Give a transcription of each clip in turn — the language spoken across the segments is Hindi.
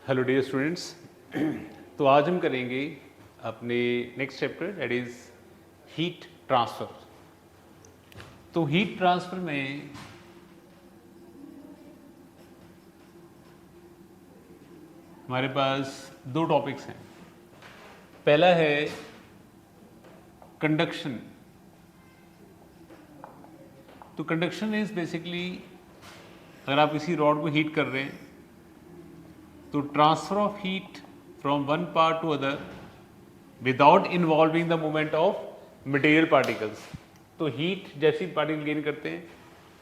Hello dear students. तो आज हम करेंगे अपने next chapter that is heat transfer. तो हीट ट्रांसफ़र में हमारे पास दो टॉपिक्स हैं। पहला है कंडक्शन। तो कंडक्शन इज बेसिकली अगर आप किसी रॉड को हीट कर रहे हैं तो transfer of heat from one part two other without involving the movement of material particles. तो हीट जैसी पार्टिकल गेन करते हैं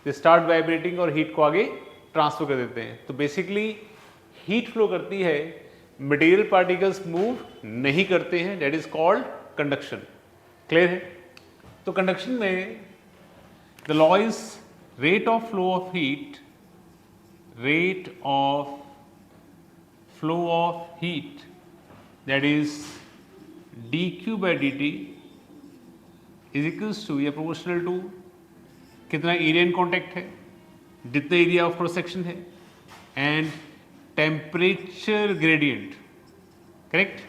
दे स्टार्ट वाइब्रेटिंग और हीट को आगे ट्रांसफर कर देते हैं। तो बेसिकली हीट फ्लो करती है, मटेरियल पार्टिकल्स मूव नहीं करते हैं, that is called conduction. Clear है? तो कंडक्शन में the law is rate of flow of heat, rate of flow of heat that is dq by dt is equals to या proportional to कितना एरिया इन कॉन्टैक्ट है, जितना एरिया ऑफ क्रॉस सेक्शन है, एंड टेम्परेचर ग्रेडियंट। करेक्ट?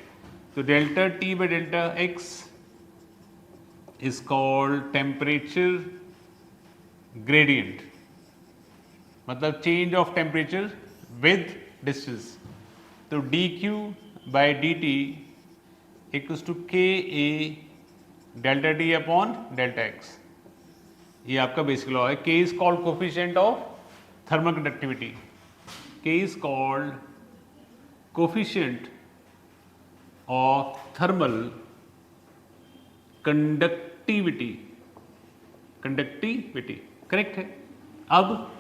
तो delta T by delta X is called temperature gradient, मतलब change of temperature with distance. तो D Q by D T equals to K A delta T upon delta X. ये आपका बेसिक लॉ है। K is called coefficient of thermal conductivity. K is called coefficient of thermal conductivity. Conductivity correct है। अब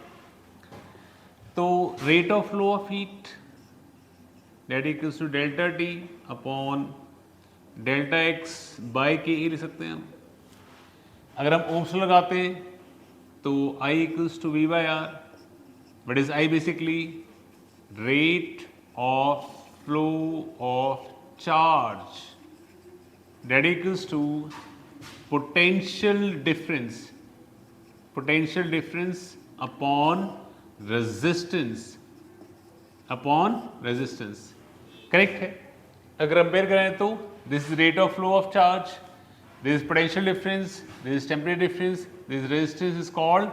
तो rate of flow of heat that equals to delta T upon delta X by K E लिख सकते हैं हम। अगर हम ओम्स लगाते हैं तो I equals to V by R. What is I? Basically rate of flow of charge that equals to potential difference, potential difference upon resistance, upon resistance. Correct है? अगर कंपेयर करें तो this is rate of flow of charge, this is potential difference, this is temperature difference, this resistance is called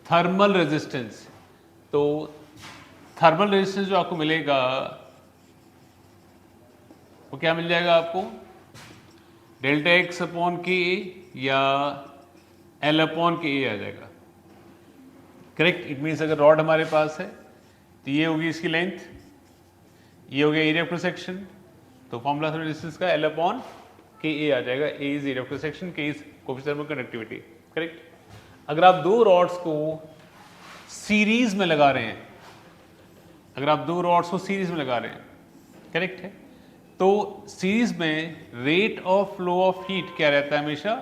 thermal resistance. तो थर्मल रेजिस्टेंस जो आपको मिलेगा वो क्या मिल जाएगा आपको? डेल्टा एक्स अपॉन के ए या एल अपॉन के ए आ जाएगा। करेक्ट? इट मीन्स अगर रॉड हमारे पास है तो ये होगी इसकी लेंथ, ये हो गया एरिया ऑफ क्रॉस सेक्शन, तो फॉर्मूला थर्मल रेजिस्टेंस का एल अपॉन के ए आ जाएगा। A is area of cross section, K is coefficient of conductivity. Correct? अगर आप दो रॉड्स को सीरीज में लगा रहे हैं, अगर आप दो रॉड्स को सीरीज में लगा रहे हैं, करेक्ट है, तो सीरीज में rate of flow of heat क्या रहता है? हमेशा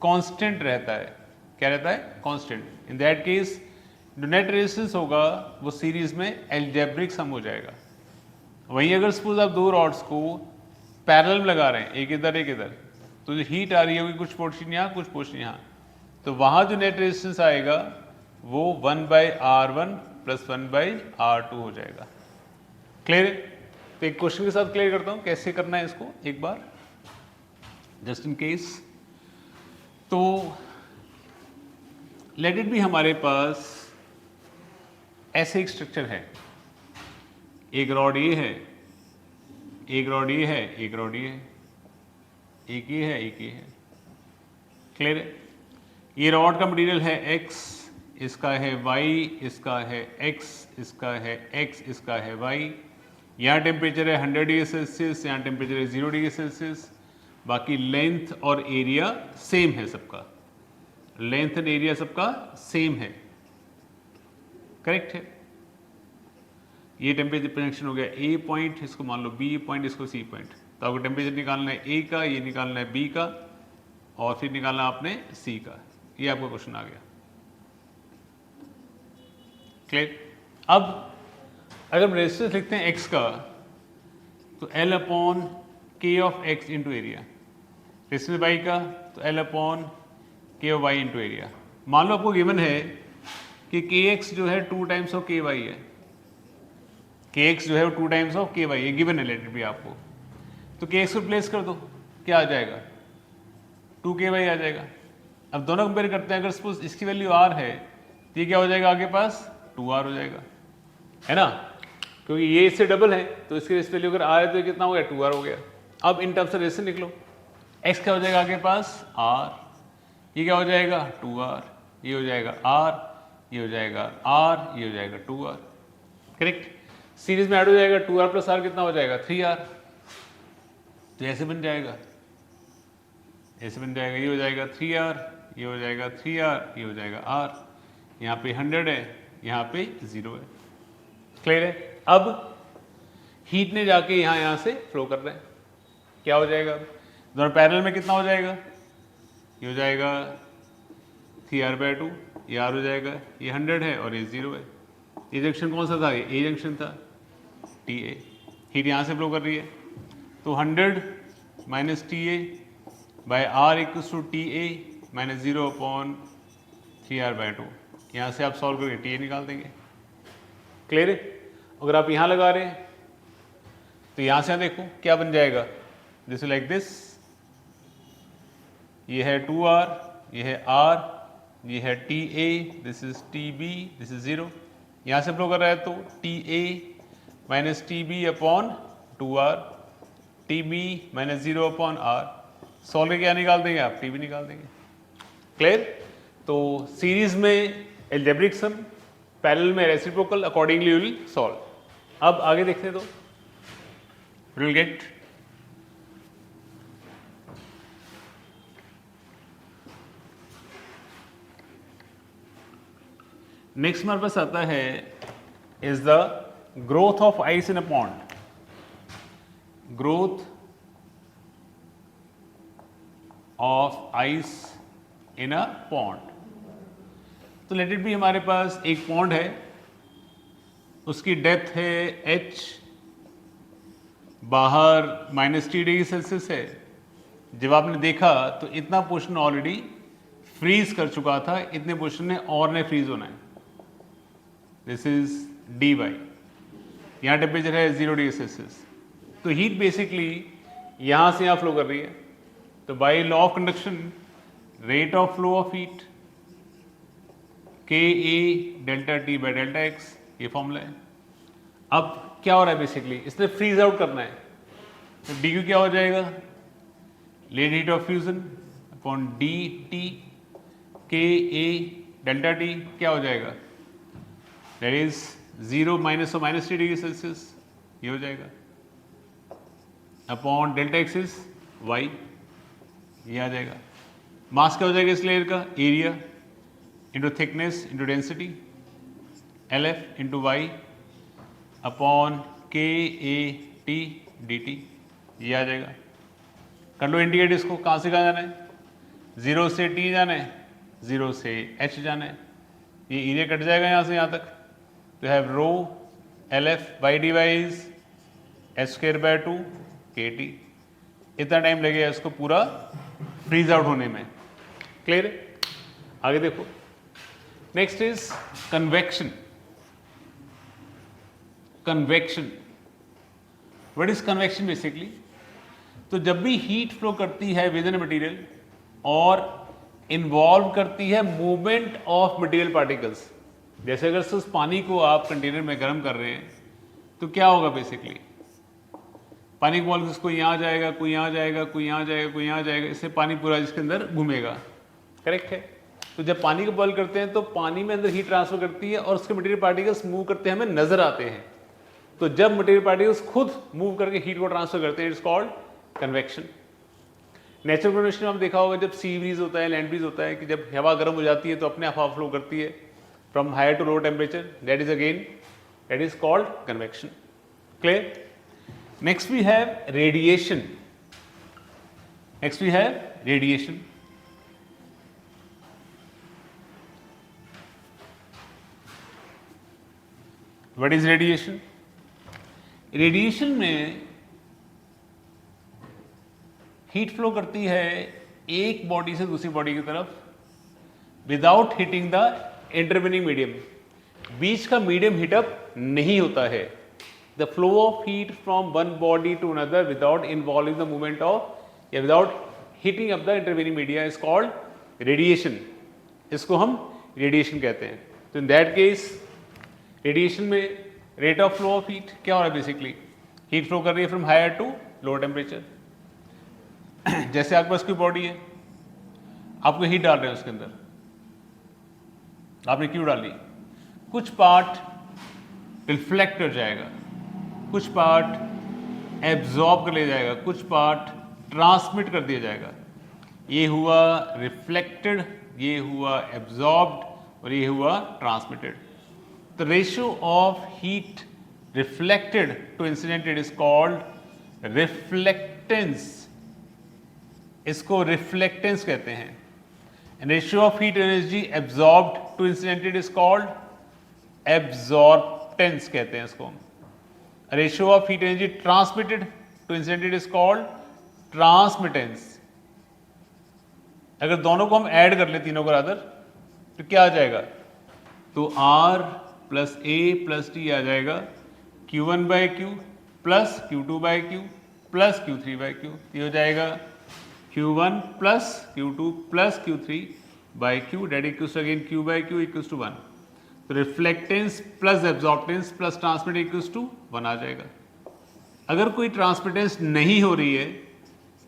कांस्टेंट रहता है। क्या रहता है? कांस्टेंट। इन दैट केस जो नेट रेजिस्टेंस होगा वो सीरीज में एल्जेब्रिक सम हो जाएगा। वहीं अगर सपोज आप दो रॉड्स को पैरेलल में लगा रहे हैं, एक इधर एक इधर, तो जो हीट आ रही होगी कुछ पोर्शन यहाँ कुछ पोर्शन यहाँ, तो वहाँ जो नेट रेजिस्टेंस आएगा वो 1/R1 प्लस 1/R2 हो जाएगा। क्लियर है? तो एक क्वेश्चन के साथ क्लियर करता हूँ कैसे करना है इसको एक बार, जस्ट इन केस। तो लेट इट बी हमारे पास ऐसे एक स्ट्रक्चर है, एक रॉड ये है, एक रॉड ये है, एक रॉड ये है, एक ये है, एक ये है। क्लियर है? ये रॉड का मटेरियल है x, इसका है y, इसका है x, इसका है x, इसका है y। यहाँ टेम्परेचर है 100 डिग्री सेल्सियस, यहाँ टेम्परेचर है 0 डिग्री सेल्सियस। बाकी लेंथ और एरिया सेम है सबका, लेंथ एंड एरिया सबका सेम है। करेक्ट है? ये टेम्परेचर प्रोजेक्शन हो गया ए पॉइंट, इसको मान लो बी पॉइंट, इसको सी पॉइंट। तो आपको टेम्परेचर निकालना है ए का, ये निकालना है बी का, और फिर निकालना आपने सी का। ये आपका क्वेश्चन आ गया। क्लियर? अब अगर रेजिस्टेंस लिखते हैं एक्स का तो L upon K of X into area, resistance Y का तो L upon K of Y into area. मान लो आपको गिवन है कि के एक्स जो है 2 टाइम्स ऑफ के वाई है, के एक्स जो है वो 2 टाइम्स ऑफ के वाई, ये गिवन है लेट इट बी आपको। तो के एक्स को प्लेस कर दो, क्या आ जाएगा 2 के वाई आ जाएगा। अब दोनों कंपेयर करते हैं, अगर सपोज इसकी वैल्यू आर है तो ये क्या हो जाएगा आपके पास 2r हो जाएगा, है ना, क्योंकि ये इससे डबल है तो इसकी इस वैल्यू अगर आर है तो ये कितना हो गया 2r हो गया। अब इन टर्म्स से निकलो, x क्या हो जाएगा आपके पास r, ये क्या हो जाएगा 2r, ये हो जाएगा r, ये हो जाएगा r, ये हो जाएगा 2r, करेक्ट। सीरीज में ऐड हो जाएगा 2r प्लस r कितना हो जाएगा 3r, तो ऐसे बन जाएगा, ऐसे बन जाएगा, ये हो जाएगा 3r, ये हो जाएगा 3r, ये हो जाएगा r, यहाँ पे 100 है, यहाँ पे 0 है, क्लियर है। अब हीट ने जाके यहाँ से फ्लो कर रहे हैं, क्या हो जाएगा दोनों पैरेलल में कितना हो जाएगा, ये हो जाएगा 3r/2, ये r हो जाएगा, ये 100 है और ये 0 है। ये जंक्शन कौन सा था, ये ए जंक्शन था, TA, हीट यहाँ से फ्लो कर रही है, तो 100 minus TA/r equals to TA minus 0/3r/2। यहाँ से आप सॉल्व करके TA निकाल देंगे, क्लियर है। अगर आप यहाँ लगा रहे हैं तो यहाँ से देखो क्या बन जाएगा, दिस लाइक दिस, ये है 2r, ये है r, ये है TA, this is TB, this is 0, यहाँ से फ्लो कर रहा है तो TA minus TB/2r, TB minus 0/r, solve क्या निकाल देंगे आप, TB निकाल देंगे, क्लियर। तो सीरीज में एल्जेब्रिक सम, पैरेलल में रेसिप्रोकल, अकॉर्डिंगली विल सॉल्व। अब आगे देखते तो विल गेट नेक्स्ट हमारे पास आता है is the growth of ice in a pond, growth of ice in a pond. तो लेट इट बी हमारे पास एक पॉन्ड है, उसकी डेप्थ है h, बाहर -T डिग्री सेल्सियस है। जब आपने देखा तो इतना पोर्शन ऑलरेडी फ्रीज कर चुका था, इतने पोर्शन ने और ने फ्रीज होना है, दिस इज dy, यहाँ टेम्परेचर है 0 डिग्री सेल्सियस। तो हीट बेसिकली यहाँ से यहाँ फ्लो कर रही है, तो by law of conduction rate of flow of heat KA∆T/∆x, ये फॉर्मूला है। अब क्या हो रहा है बेसिकली, इसने फ्रीज आउट करना है, तो dq क्या हो जाएगा, let heat of fusion upon dt KA∆T क्या हो जाएगा, that is 0 minus -T degree Celsius, ये हो जाएगा, अपॉन ∆x इज y, ये आ जाएगा। मास क्या हो जाएगा इस लेयर का, area into thickness into density, LF into Y upon KAT dt, ये आ जाएगा। कर लो इंडिकेट इसको, कहाँ से कहाँ जाना है, 0 से T जाना है, 0 से H जाना है, ये एरिया कट जाएगा यहाँ से यहाँ तक, तो have rho LF/dy is h²/2 KT। इतना टाइम लगेगा इसको पूरा फ्रीज आउट होने में, क्लियर है। आगे देखो, next is convection. Convection, what is convection basically, तो जब भी हीट फ्लो करती है विद इन मटेरियल और इन्वॉल्व करती है मूवमेंट ऑफ मटेरियल पार्टिकल्स, जैसे अगर सिर्फ पानी को आप कंटेनर में गर्म कर रहे हैं तो क्या होगा बेसिकली, पानी के मॉलिक्यूल्स कोई यहाँ जाएगा, कोई यहाँ जाएगा, कोई यहाँ जाएगा, कोई यहाँ जाएगा, इससे पानी पूरा इसके अंदर घूमेगा, करेक्ट है। तो जब पानी को बॉयल करते हैं तो पानी में अंदर हीट ट्रांसफर करती है और उसके मटेरियल पार्टिकल्स मूव करते हैं, हमें नजर आते हैं। तो जब मटेरियल पार्टिकल्स खुद मूव करके हीट को ट्रांसफर करते हैं, it's called convection. Natural convection में हम देखा होगा जब सी ब्रीज होता है, लैंड ब्रीज होता है, कि जब हवा गर्म हो जाती है तो अपने आप हवा फ्लो करती है from higher to lower temperature, that is again that is called convection, clear. Next we have radiation. Next we have radiation. What is radiation? Radiation में हीट फ्लो करती है एक बॉडी से दूसरी बॉडी की तरफ without heating the intervening medium. बीच का मीडियम हीटअप नहीं होता है, the flow of heat from one body to another without involving the movement of या without heating up the intervening media is called radiation. इसको हम रेडिएशन कहते हैं. तो इन दैट केस रेडिएशन में rate of flow of heat क्या हो रहा है? बेसिकली हीट फ्लो कर रही है from higher to lower temperature. जैसे आपके पास कोई बॉडी है, आपको हीट डाल रहे हैं उसके अंदर, आपने क्यों डाली? कुछ पार्ट रिफ्लेक्ट कर जाएगा, कुछ पार्ट एब्जॉर्ब कर लिया जाएगा, कुछ पार्ट ट्रांसमिट कर दिया जाएगा. ये हुआ रिफ्लेक्टेड, ये हुआ एब्जॉर्ब्ड और ये हुआ transmitted. The ratio of heat reflected to incidented is called reflectance. इसको रिफ्लेक्टेंस कहते हैं. And ratio of heat energy absorbed to incidented is called absorptance कहते हैं इसको. Ratio of heat energy transmitted to incidented is called transmittance. अगर दोनों को हम ऐड कर ले, तीनों को रादर, तो क्या आ जाएगा? तो R plus A plus T आ जाएगा Q1 by Q plus Q2 by Q plus Q3 by Q. ये हो जाएगा Q1 plus Q2 plus Q3 by Q that equals to again Q by Q equals to 1. तो reflectance plus absorptance plus transmit equals to 1 आ जाएगा. अगर कोई ट्रांसमिटेंस नहीं हो रही है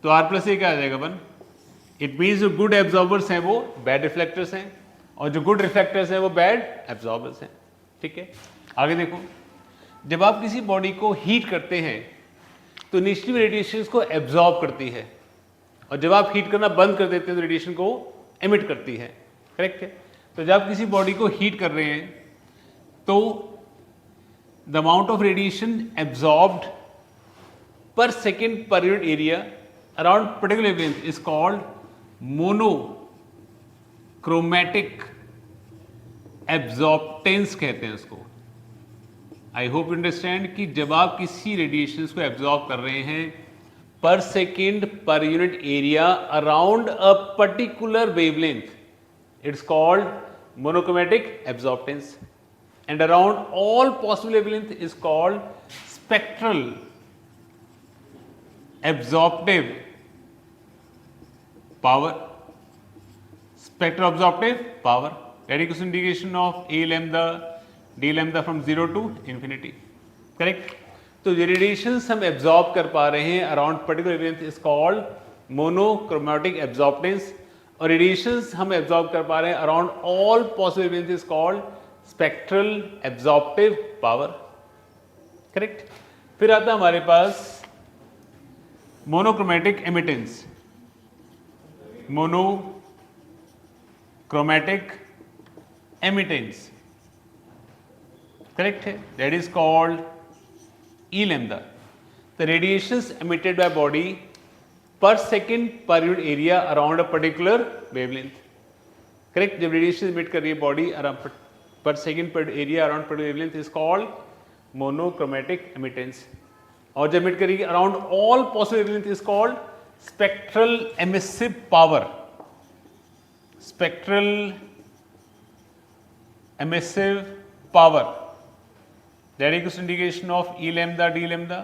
तो R प्लस A क्या आ जाएगा? 1. इट मीन्स जो गुड एब्जॉर्बर्स हैं वो बैड रिफ्लेक्टर्स हैं और जो गुड रिफ्लेक्टर्स हैं वो बैड एब्जॉर्बर्स हैं. ठीक है, आगे देखो. जब आप किसी बॉडी को हीट करते हैं तो इनिशियली रेडिएशन को एब्जॉर्ब करती है और जब आप हीट करना बंद कर देते हैं तो रेडिएशन को एमिट करती है. करेक्ट है. तो जब आप किसी बॉडी को हीट कर रहे हैं तो the amount of radiation absorbed per second per unit area around particular wavelength is called monochromatic absorptance कहते हैं उसको. आई होप यू अंडरस्टैंड कि जब आप किसी रेडिएशन को एब्जॉर्ब कर रहे हैं per second per unit area around a particular wavelength, it's called monochromatic absorptance. And around all possible wavelength is called spectral absorptive power. Spectral absorptive power, that is indication of A lambda D lambda from 0 to infinity. Correct. तो जो रेडिएशंस हम एब्जॉर्ब कर पा रहे हैं around particular wavelength is called monochromatic absorptance और रेडिएशंस हम एब्जॉर्ब कर पा रहे हैं around all possible wavelength is called spectral absorptive power. Correct. फिर आता है हमारे पास monochromatic emittance. Monochromatic emittance correct है. That is called E lambda. The radiations emitted by body per second per unit area around a particular wavelength. Correct. जब रेडिएशन emit कर रही है body per second per area around particular wavelength is called monochromatic emittance. और जब emit करेगी around all possible wavelength is called spectral emissive power. Spectral emissive power. That is indication of E lambda D lambda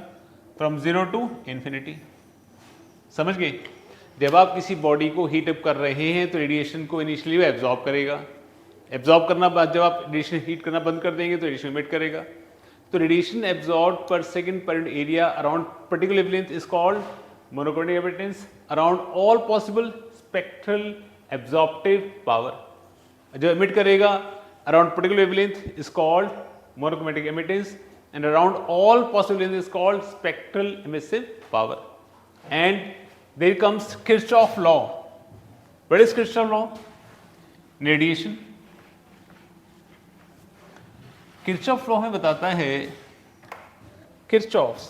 from 0 to infinity. समझ गए. जब आप किसी बॉडी को हीट अप कर रहे हैं तो रेडिएशन को इनिशियली वो एब्जॉर्ब करेगा. एब्जॉर्ब करना बाद जब आप रेडिएशन हीट करना बंद कर देंगे तो रेडिएशन इमिट करेगा. तो radiation absorb per second per area around particular wavelength is called monochromatic emittance around all possible spectral absorptive power. जो इमिट करेगा around particular wavelength is called monochromatic emittance and around all possible wavelengths is called spectral emissive power. And there comes Kirchhoff law. What is Kirchhoff law? Radiation. Kirchhoff law में बताता है Kirchhoff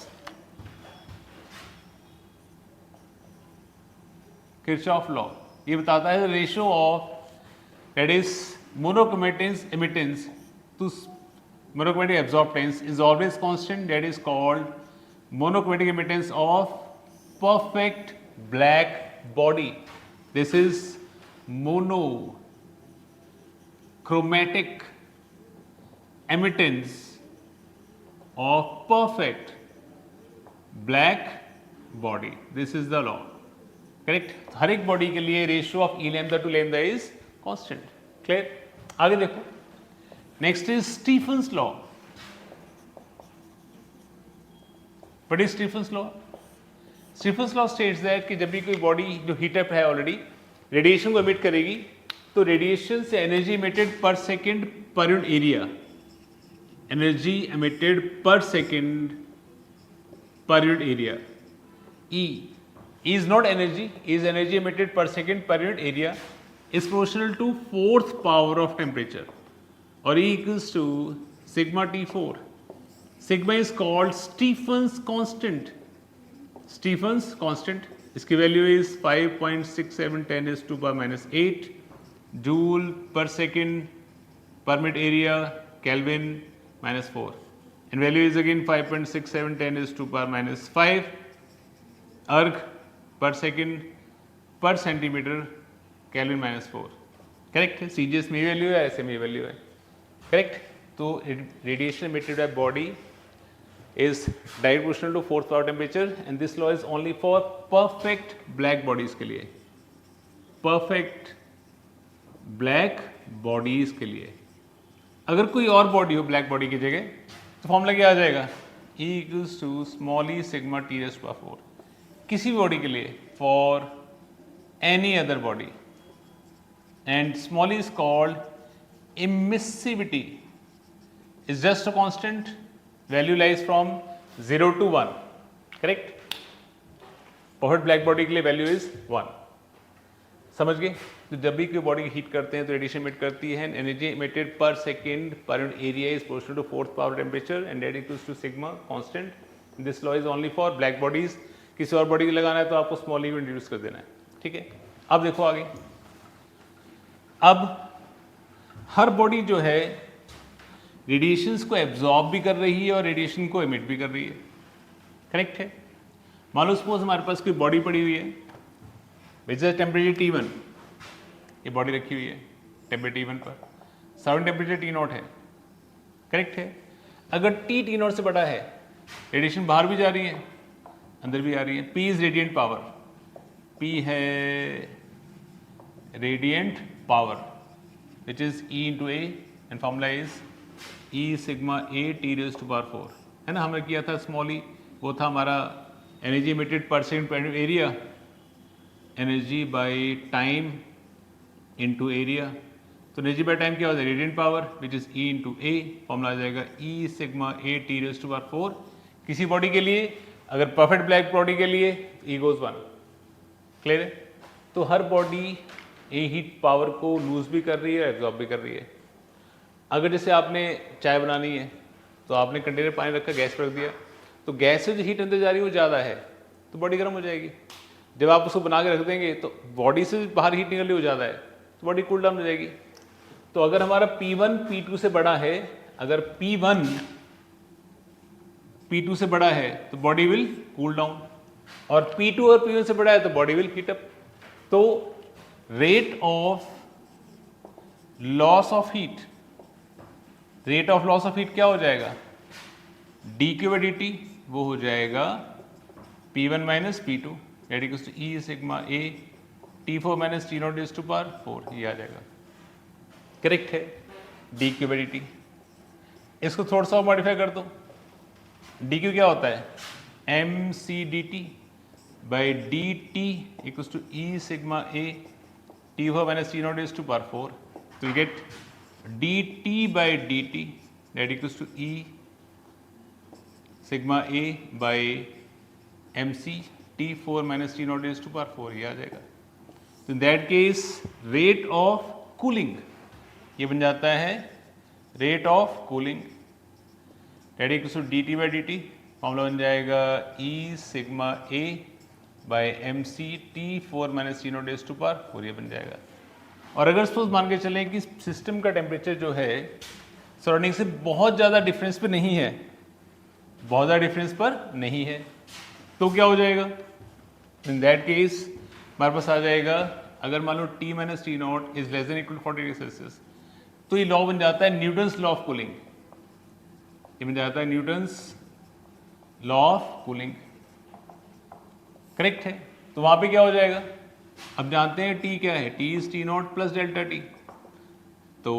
law ये बताता है ratio of that is monochromatic emittance to monochromatic absorptance is always constant. That is called monochromatic emittance of perfect black body. This is monochromatic emittance of perfect black body. This is the law. Correct? हर एक बॉडी के लिए ratio of E lambda to lambda is constant. Clear? आगे देखो. Next is Stefan's law. What is Stephen's law? Stephen's law states that कि जब भी कोई बॉडी जो हीट अप है ऑलरेडी रेडिएशन को एमिट करेगी तो रेडिएशन से energy emitted per second per unit area, energy emitted per second per unit area, E is not energy, is energy emitted per second per unit area is proportional to fourth power of temperature, or E equals to sigma T4. Sigma is called Stephen's constant. Stephen's constant, इसकी value is 5.6710 is 2 power minus 8 joule पर second per minute area Kelvin minus 4, and value is again 5.6710 is 2 power minus 5 अर्ग per second per centimeter Kelvin minus 4. Correct है. CGS में वैल्यू है, ऐसे में वैल्यू है. करेक्ट. तो radiation emitted by body is direct proportional to fourth power temperature, and this law is only for perfect black bodies के लिए. perfect black bodies के लिए. अगर कोई और बॉडी हो ब्लैक बॉडी की जगह तो फॉर्मूला क्या आ जाएगा? E equals to small e sigma T raised to power 4. किसी बॉडी के लिए for any other body, and small e is called emissivity, is just a constant, value lies from 0 to 1. Correct. Perfect black body के लिए वैल्यू इज 1. समझ गए? तो जब भी कोई बॉडी हीट करते हैं तो रेडिएशन इमिट करती है, energy emitted per second per unit area is proportional to fourth power temperature and that equals to sigma constant. This law is only for black bodies. किसी और बॉडी को लगाना है तो आपको स्मॉल ई को इंट्रोड्यूस कर देना है. ठीक है. अब देखो आगे. अब हर बॉडी जो है रेडिएशंस को एब्जॉर्ब भी कर रही है और रेडिएशन को एमिट भी कर रही है. करेक्ट है. मान लो सपोज हमारे पास कोई बॉडी पड़ी हुई है विच इज टेम्परेचर T1. ये बॉडी रखी हुई है टेम्परेचर T1 पर. सराउंडिंग टेम्परेचर T0 है. करेक्ट है. अगर T0 से बड़ा है रेडिएशन बाहर भी जा रही है अंदर भी आ रही है. P is radiant power. P है radiant power which is E into A and formula is E sigma A T raised to power 4. है ना. हमने किया था स्मॉल ई, वो था हमारा energy emitted per second per area, energy by time into area. तो एनर्जी बाय टाइम क्या होता है? Radiant power which is E into A. Formula आ जाएगा E sigma A T raised to power 4. किसी बॉडी के लिए, अगर परफेक्ट ब्लैक बॉडी के लिए E goes 1. क्लियर है. तो हर बॉडी ए हीट पावर को लूज भी कर रही है, एब्जॉर्ब भी कर रही है. अगर जैसे आपने चाय बनानी है तो आपने कंटेनर पानी रखकर गैस पर रख दिया, तो गैस से जो हीट अंदर जा रही है वो ज़्यादा है तो बॉडी गर्म हो जाएगी. जब आप उसको बना के रख देंगे तो बॉडी से बाहर हीट निकल रही हो ज़्यादा है तो बॉडी कूल डाउन हो जाएगी. तो अगर हमारा P1 P2 से बड़ा है, अगर P1 P2 से बड़ा है तो बॉडी विल कूल डाउन, और P2 और P1 से बड़ा है तो बॉडी विल हीट अप. तो rate of loss of heat, rate of loss of heat क्या हो जाएगा? dq बाई dt वो हो जाएगा P1 minus P2 that equals to E sigma A T4 minus T0 raised to power 4. ये आ जाएगा. करेक्ट है. dq by dt. इसको थोड़ा सा मॉडिफाई कर दो. dq क्या होता है? mc dt by dt equals to E sigma A T4 minus T0 raised to power 4. तो you get dt by dt that equals to E sigma A by mc T4 minus T0 raised to power 4. ये आ जाएगा. तो in that case rate of cooling ये बन जाता है rate of cooling that equals to dt by dt. Formula बन जाएगा E sigma A by mc T4 minus T0 raised to power 4. ये बन जाएगा. और अगर सपोज मान के चलें कि सिस्टम का टेम्परेचर जो है सराउंडिंग से बहुत ज़्यादा डिफरेंस पर नहीं है, बहुत ज़्यादा डिफरेंस पर नहीं है, तो क्या हो जाएगा? इन दैट केस हमारे पास आ जाएगा, अगर मान लो T minus T0 is less than equal to 40 degree Celsius, तो ये लॉ बन जाता है न्यूटन्स लॉ ऑफ कूलिंग. ये बन जाता है Newton's law of cooling. Correct है। तो वहां पे क्या हो जाएगा, अब जानते हैं टी क्या है, T is T naught plus delta T. तो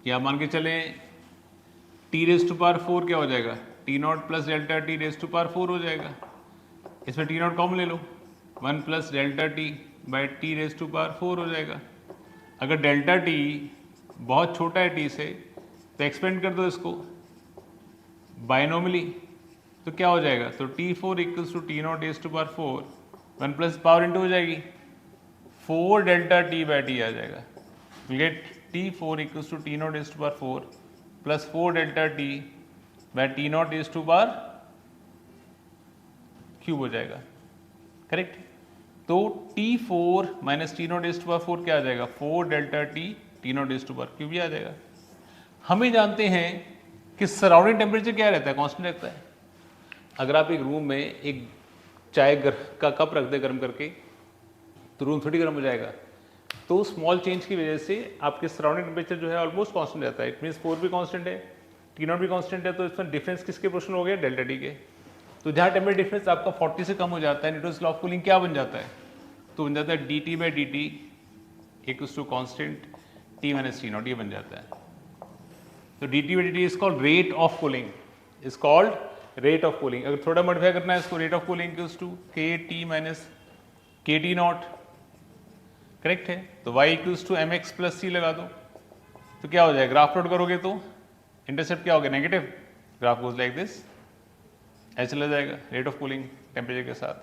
क्या मान के चले टी रेज टू पावर 4 क्या हो जाएगा, T naught plus delta T raise to power 4 हो जाएगा। इसमें टी नॉट कॉमन ले लो, 1 plus delta T by T raise to power 4 हो जाएगा। अगर डेल्टा टी बहुत छोटा है टी से तो एक्सपेंड कर दो इसको बाइनोमियली, तो क्या हो जाएगा, तो T four equals to T naught raise to power 4, 1 plus power into हो जाएगी 4 डेल्टा टी बाई टी आ जाएगा। Get T four equals to T naught raise to power 4 plus 4 delta T by T naught raise to power cube हो जाएगा। करेक्ट। तो T four minus T naught raise to power 4 क्या आ जाएगा, 4 delta T naught raise to power cube भी आ जाएगा। हम ही जानते हैं कि सराउंडिंग टेम्परेचर क्या रहता है, कांस्टेंट रहता है। अगर आप एक रूम में एक चाय का कप रख दे गर्म करके तो रूम थोड़ी गर्म हो जाएगा। तो स्मॉल चेंज की वजह से आपके सराउंडिंग टेम्परेचर जो है ऑलमोस्ट कांस्टेंट रहता है। इट मीन्स 4 भी कांस्टेंट है, टी नॉट भी कांस्टेंट है, तो इसमें डिफरेंस किसके प्रोपोर्शनल हो गया, डेल्टा टी के। तो जहाँ टेम्परेचर डिफरेंस आपका 40 से कम हो जाता है, न्यूटन्स लॉ ऑफ कूलिंग क्या बन जाता है, तो बन जाता है d T by D T equals to constant t minus T naught, ये बन जाता है। तो d T by D t is called rate of cooling, is called rate of cooling. अगर थोड़ा मॉडिफाई करना है इसको, rate of cooling equals to के T minus k t naught. Correct है। तो y equals to m x plus c लगा दो, तो क्या हो जाएगा, ग्राफ प्लॉट करोगे तो इंटरसेप्ट क्या हो गया, negative, graph goes like this, ऐसे चला जाएगा रेट ऑफ कूलिंग टेम्परेचर के साथ।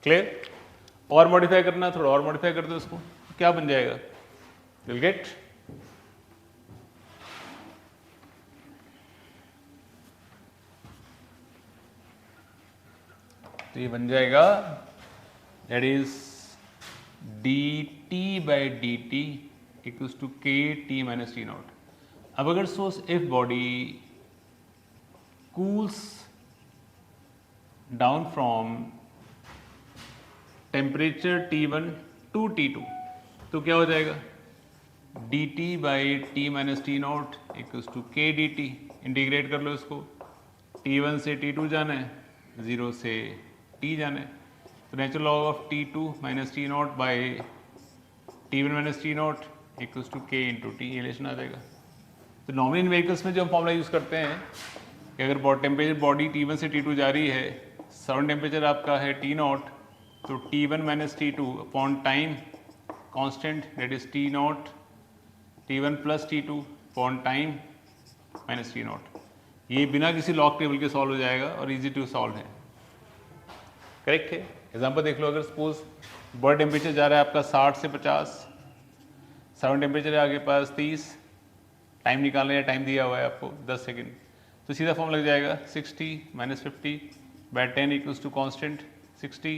क्लियर। और मॉडिफाई करना, थोड़ा और मॉडिफाई कर दो इसको, क्या बन जाएगा, विल गेट तो ये बन जाएगा that is D T by D T equals to के टी माइनस टी नॉट। अब अगर सोच if body cools down from temperature T1 to T2, तो क्या हो जाएगा, dt by T minus T naught equals to K D T. Integrate कर लो इसको, T1 से T2 जाना है, 0 से T जाना है, तो natural log of T2 minus T naught by T1 minus T naught equals to K into T, ये रिलेशन आ जाएगा। तो नॉर्मल इन व्हीकल्स में जो हम फॉर्मूला यूज़ करते हैं कि अगर टेम्परेचर बॉडी T1 से T2 जा रही है, सराउंड टेम्परेचर आपका है T नॉट, तो T1 minus T2 upon time constant that is T not, T1 plus T2 upon time minus T not. ये बिना किसी लॉग टेबल के सॉल्व हो जाएगा और इजी टू सॉल्व है। करेक्ट है। एग्जांपल देख लो, अगर सपोज बॉडी टेम्परेचर जा रहा है आपका 60 से 50, सराउंड टेम्परेचर है आपके पास 30, टाइम निकालना है, टाइम दिया हुआ है आपको 10 सेकेंड, तो सीधा फॉर्म लग जाएगा 60 minus 50 by 10 equals to constant 60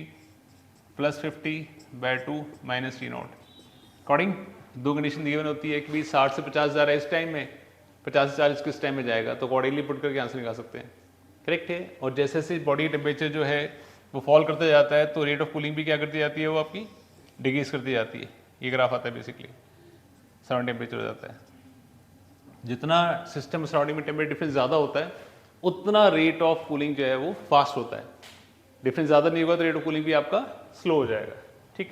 plus 50 by 2 minus T naught. According दो कंडीशन गिवन होती है कि भाई 60 से 50 जा रहा है इस टाइम में, 50 से 40 किस टाइम में जाएगा, तो अकॉर्डिंगली पुट करके आंसर निकाल सकते हैं। करेक्ट है। और जैसे जैसे बॉडी टेम्परेचर जो है वो फॉल करता जाता है तो रेट ऑफ कूलिंग भी क्या करती जाती है, वो आपकी डिक्रीज करती जाती है। ये ग्राफ आता है बेसिकली, सराउंड टेम्परेचर हो जाता है। जितना सिस्टम सराउंडिंग में टेम्परेचर डिफरेंस ज़्यादा होता है उतना रेट ऑफ कूलिंग जो है वो फास्ट होता है। डिफरेंस ज़्यादा नहीं होगा तो रेट ऑफ कूलिंग भी आपका स्लो हो जाएगा। ठीक।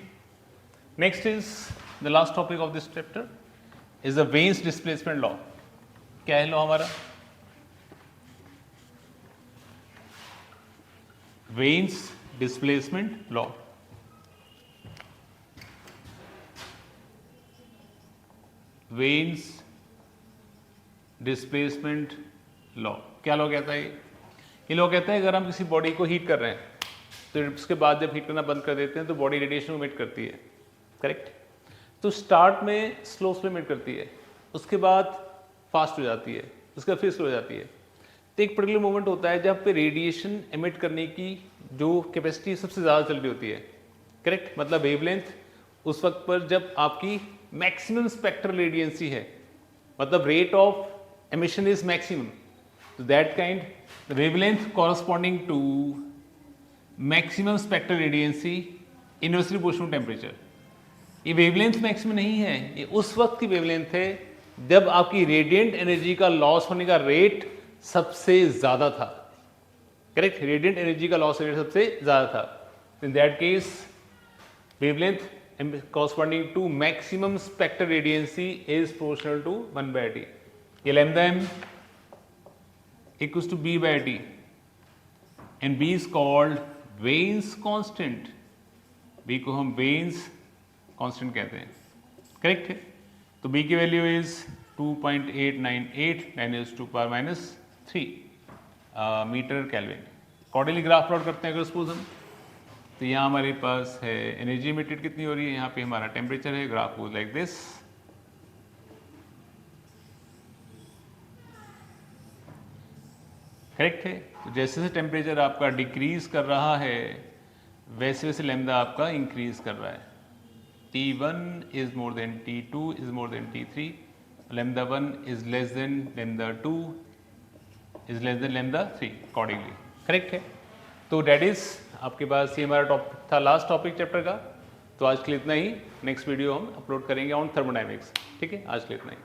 Next is the last topic of this chapter is the veins displacement law. क्या है लॉ हमारा, veins displacement law. Veins displacement law क्या लॉ कहता है, ये लॉ कहता है अगर हम किसी बॉडी को हीट कर रहे हैं तो उसके बाद जब हीट करना बंद कर देते हैं तो बॉडी रेडिएशन इमिट करती है। करेक्ट। तो स्टार्ट में स्लो इमिट करती है, उसके बाद फास्ट हो जाती है, उसके बाद फिर स्लो हो जाती है। तो एक पर्टिकुलर मोमेंट होता है जब पे रेडिएशन इमिट करने की जो कैपेसिटी सबसे ज़्यादा चल रही होती है। करेक्ट। मतलब वेवलेंथ उस वक्त पर जब आपकी मैक्सिमम स्पेक्ट्रल रेडियंसी है, मतलब rate of emission is maximum, so that kind the wavelength corresponding to maximum spectral radiancy inversely proportional to temperature। ये wavelength maximum नहीं है, ये उस वक्त की wavelength है जब आपकी रेडिएंट एनर्जी का लॉस होने का रेट सबसे ज़्यादा था, करेक्ट, रेडिएंट एनर्जी का लॉस रेट सबसे ज़्यादा था। In that case wavelength corresponding to maximum spectral radiancy is proportional to 1/t। ये lambda m equals to b/t and b is called Wien's constant. b को हम वेन्स कांस्टेंट कहते हैं, करेक्ट है। तो b की value is 2.898 10⁻³ metre kelvin. Accordingly graph plot करते हैं अगर सपोज हम, तो यहाँ हमारे पास है एनर्जी इमिटेड कितनी हो रही है, यहाँ पे हमारा टेम्परेचर है, graph goes like this. Correct है। तो जैसे जैसे टेम्परेचर आपका डिक्रीज कर रहा है वैसे वैसे लैम्डा आपका इंक्रीज कर रहा है। T1 is more than T2 is more than T3, lambda 1 is less then lambda 2 is less then lambda 3 accordingly, correct है। तो डेट इज आपके पास ये हमारा टॉपिक था, लास्ट टॉपिक चैप्टर का। तो आज के लिए इतना ही, नेक्स्ट वीडियो हम अपलोड करेंगे ऑन थर्मोडायनेमिक्स, ठीक है। आज के लिए इतना ही।